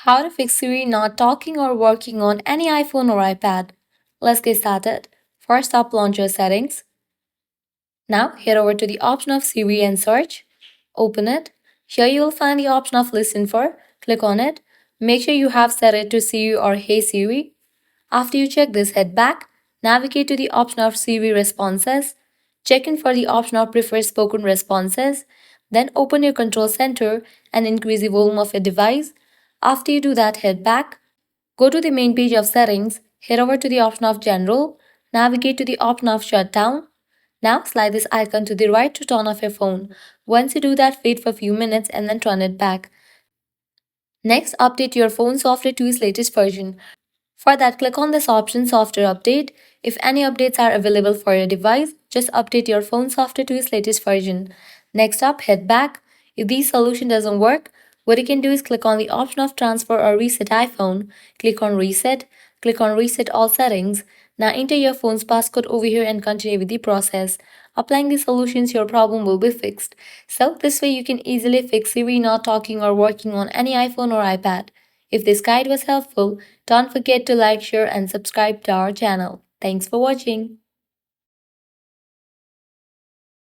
How to fix Siri not talking or working on any iPhone or iPad. Let's get started. First up, launch your settings. Now head over to the option of Siri and search. Open it. Here you will find the option of listen for. Click on it. Make sure you have set it to Siri or Hey Siri. After you check this, head back. Navigate to the option of Siri responses. Check in for the option of prefer spoken responses. Then open your control center and increase the volume of your device. After you do that, head back. Go to the main page of settings, head over to the option of general, navigate to the option of shutdown. Now slide this icon to the right to turn off your phone. Once you do that, wait for a few minutes and then turn it back. Next, update your phone software to its latest version. For that, click on this option Software Update. If any updates are available for your device, just update your phone software to its latest version. Next up, head back. If this solution doesn't work, what you can do is click on the option of Transfer or Reset iPhone. Click on Reset. Click on Reset All Settings. Now enter your phone's passcode over here and continue with the process. Applying these solutions, your problem will be fixed. So this way you can easily fix Siri not talking or working on any iPhone or iPad. If this guide was helpful, don't forget to like, share and subscribe to our channel. Thanks for watching.